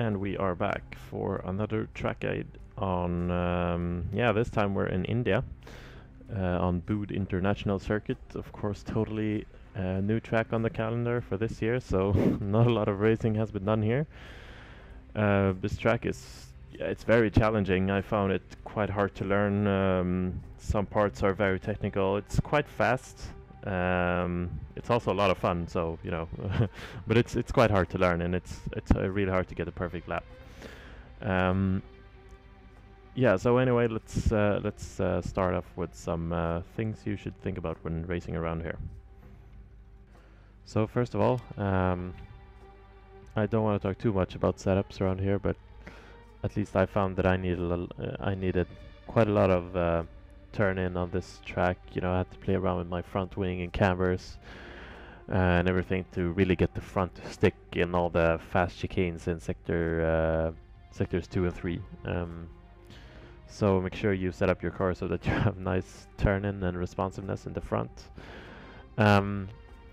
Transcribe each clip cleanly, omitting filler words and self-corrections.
And we are back for another track guide on, this time we're in India on Buddh International Circuit. Of course, totally new track on the calendar for this year, so not a lot of racing has been done here. This track it's very challenging. I found it quite hard to learn. Some parts are very technical. It's quite fast. It's also a lot of fun, so but it's quite hard to learn, and it's really hard to get a perfect lap. So anyway, let's start off with some things you should think about when racing around here. So first of all, I don't want to talk too much about setups around here, but at least I found that I needed quite a lot of turn in on this track. I had to play around with my front wing and cambers and everything to really get the front to stick in all the fast chicanes in sectors 2 and 3. So make sure you set up your car so that you have nice turn in and responsiveness in the front.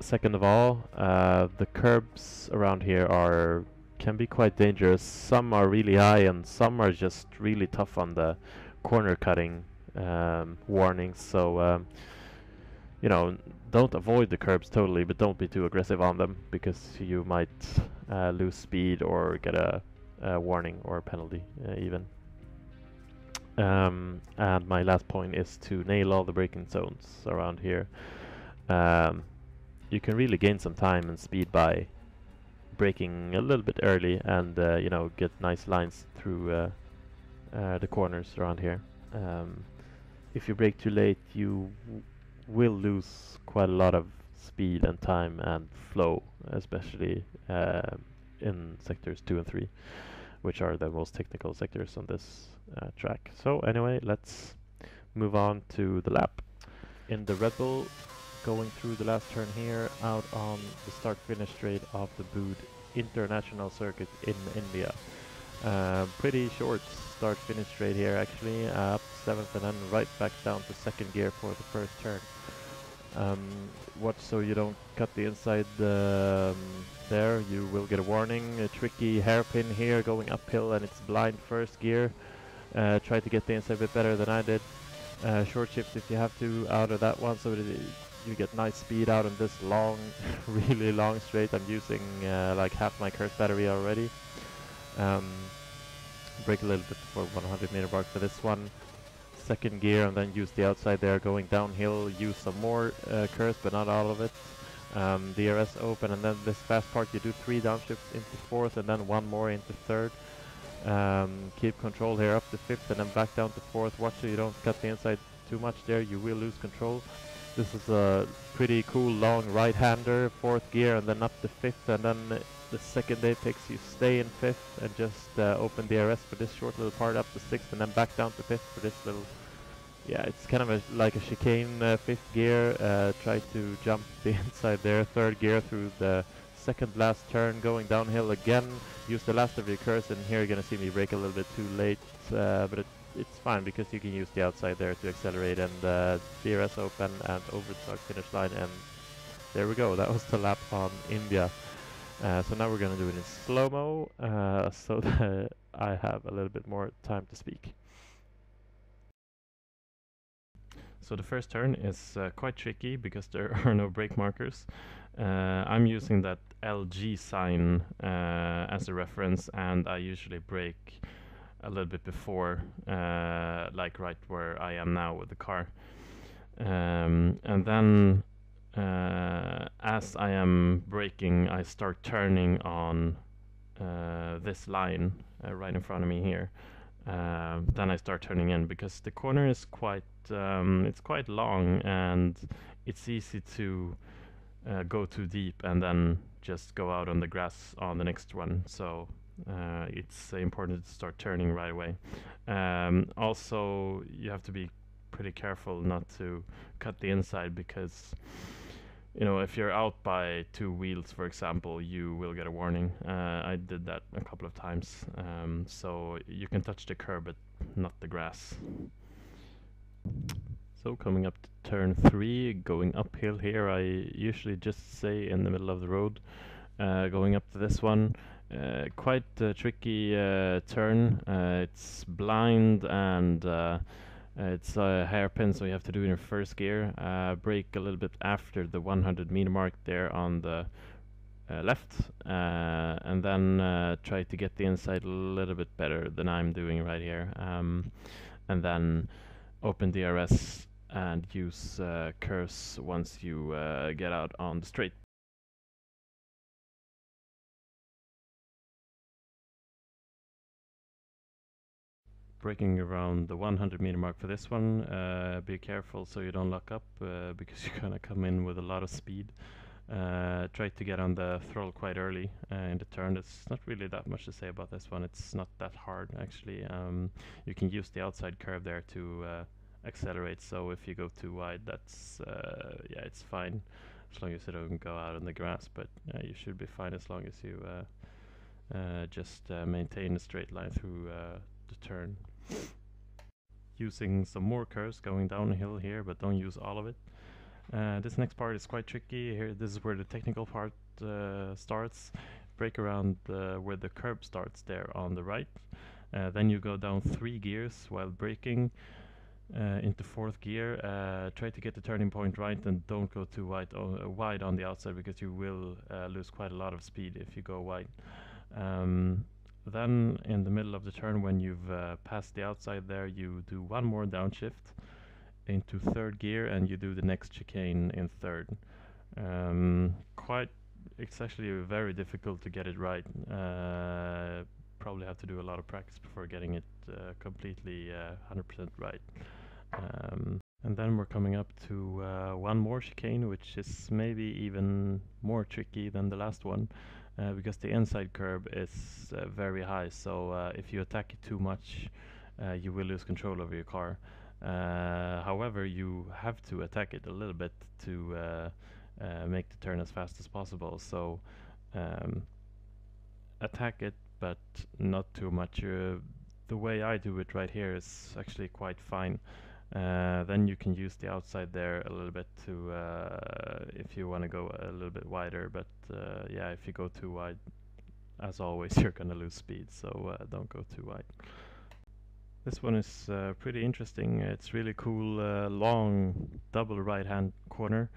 Second of all, the curbs around here can be quite dangerous. Some are really high and some are just really tough on the corner cutting warnings. So don't avoid the curbs totally, but don't be too aggressive on them, because you might lose speed or get a warning or a penalty even. And my last point is to nail all the braking zones around here. You can really gain some time and speed by braking a little bit early and get nice lines through the corners around here. If you brake too late, you will lose quite a lot of speed and time and flow, especially in sectors 2 and 3, which are the most technical sectors on this track. So anyway, let's move on to the lap. In the Red Bull, going through the last turn here, out on the start-finish straight of the Buddh International Circuit in India. Pretty short start-finish straight here actually, up 7th and then right back down to 2nd gear for the first turn. Watch so you don't cut the inside there, you will get a warning. A tricky hairpin here going uphill and it's blind first gear. Try to get the inside a bit better than I did. Short shift if you have to out of that one, so that you get nice speed out on this long, really long straight. I'm using like half my curse battery already. Brake a little bit for 100 meter mark for this one. 2nd gear and then use the outside there going downhill. Use some more curse, but not all of it. DRS open, and then this fast part you do 3 downshifts into 4th and then 1 more into 3rd. Keep control here up to 5th and then back down to 4th. Watch so you don't cut the inside too much there, you will lose control. This is a pretty cool long right-hander, 4th gear and then up to 5th, and then the second apex you stay in 5th and just open DRS for this short little part up to 6th and then back down to 5th for this little, it's kind of like a chicane 5th gear. Try to jump the inside there, 3rd gear through the second last turn going downhill again. Use the last of your curse, and here you're gonna see me brake a little bit too late, but it's fine because you can use the outside there to accelerate, and DRS open and over the start finish line, and there we go. That was the lap on India. So now we're gonna do it in slow-mo so that I have a little bit more time to speak. So the first turn is quite tricky because there are no brake markers. I'm using that LG sign as a reference, and I usually brake a little bit before, like right where I am now with the car. And then as I am braking, I start turning on this line right in front of me here. Then I start turning in because the corner is quite it's quite long, and it's easy to go too deep and then just go out on the grass on the next one. So it's important to start turning right away. Also, you have to be pretty careful not to cut the inside, because if you're out by 2 wheels, for example, you will get a warning. I did that a couple of times. So you can touch the curb but not the grass. So coming up to turn 3, going uphill here, I usually just stay in the middle of the road. Going up to this one, quite a tricky turn. It's blind and it's a hairpin, so you have to do it in first gear. Brake a little bit after the 100-meter mark there on the left, and then try to get the inside a little bit better than I'm doing right here. And then open DRS and use curves once you get out on the straight. Braking around the 100-meter mark for this one. Be careful so you don't lock up because you're gonna come in with a lot of speed. Try to get on the throttle quite early in the turn. There's not really that much to say about this one. It's not that hard actually. You can use the outside curve there to accelerate, so if you go too wide, that's yeah, it's fine as long as you don't go out on the grass, but you should be fine as long as you just maintain a straight line through the turn. Using some more curves going downhill here, but don't use all of it. This next part is quite tricky. Here, this is where the technical part starts. Brake around where the curb starts there on the right. Then you go down 3 gears while braking into 4th gear. Try to get the turning point right and don't go too wide on the outside, because you will lose quite a lot of speed if you go wide. Then in the middle of the turn, when you've passed the outside there, you do one more downshift into 3rd gear and you do the next chicane in 3rd. It's actually very difficult to get it right. Probably have to do a lot of practice before getting it completely 100% right. And then we're coming up to one more chicane, which is maybe even more tricky than the last one. Because the inside curb is very high, so if you attack it too much, you will lose control over your car. However, you have to attack it a little bit to make the turn as fast as possible. So attack it, but not too much. The way I do it right here is actually quite fine. Then you can use the outside there a little bit to if you want to go a little bit wider, but yeah, if you go too wide, as always, you're gonna lose speed, so don't go too wide. This one is pretty interesting. It's really cool, long double right-hand corner.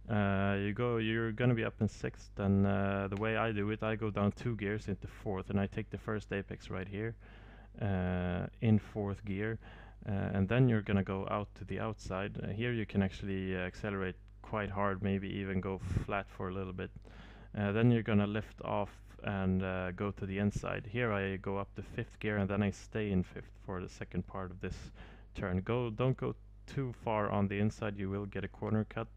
You're gonna be up in 6th, and the way I do it, I go down 2 gears into 4th, and I take the first apex right here in 4th gear. And then you're gonna go out to the outside. Here you can actually accelerate quite hard, maybe even go flat for a little bit. Then you're gonna lift off and go to the inside. Here I go up to 5th gear and then I stay in 5th for the second part of this turn. Don't go too far on the inside, you will get a corner cut.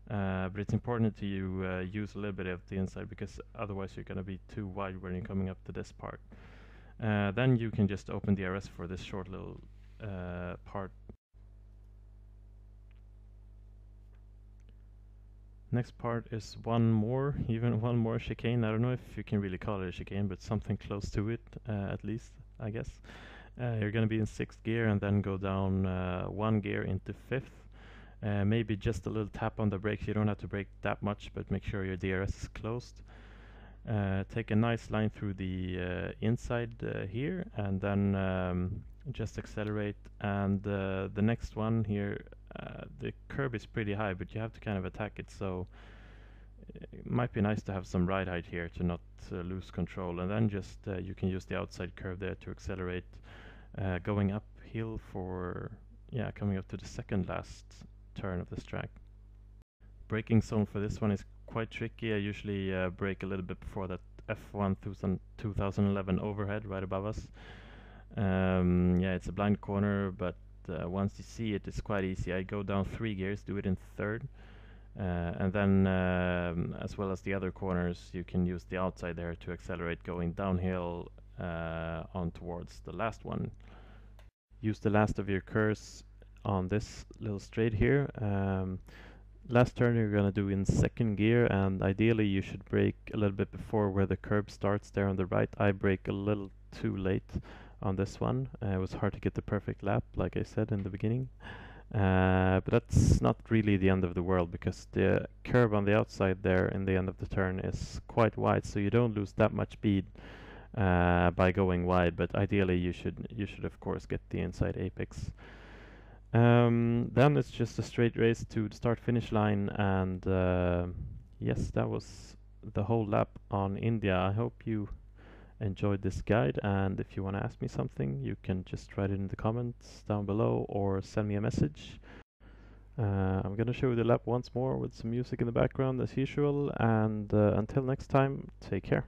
But it's important to use a little bit of the inside, because otherwise you're gonna be too wide when you're coming up to this part. Then you can just open the DRS for this short little part. Next part is one more chicane. I don't know if you can really call it a chicane, but something close to it, at least, I guess. You're gonna be in 6th gear and then go down 1 gear into 5th. Maybe just a little tap on the brakes. You don't have to brake that much, but make sure your DRS is closed. Take a nice line through the inside here, and then just accelerate. And the next one here, the curb is pretty high, but you have to kind of attack it, so it might be nice to have some ride height here to not lose control. And then just you can use the outside curve there to accelerate, going uphill for coming up to the second last turn of this track. Braking zone for this one is quite tricky. I usually brake a little bit before that F1 2011 overhead right above us. Yeah, it's a blind corner, but once you see it, it's quite easy. I go down 3 gears, do it in 3rd, and then as well as the other corners, you can use the outside there to accelerate going downhill on towards the last one. Use the last of your curves on this little straight here. Last turn you're gonna do in 2nd gear, and ideally you should brake a little bit before where the curb starts there on the right. I brake a little too late on this one. It was hard to get the perfect lap, like I said in the beginning. But that's not really the end of the world, because the curve on the outside there in the end of the turn is quite wide, so you don't lose that much speed by going wide. But ideally, you should of course get the inside apex. Then it's just a straight race to the start-finish line, and yes, that was the whole lap on India. I hope you enjoyed this guide, and if you want to ask me something, you can just write it in the comments down below or send me a message. I'm gonna show you the lap once more with some music in the background as usual, and until next time, take care.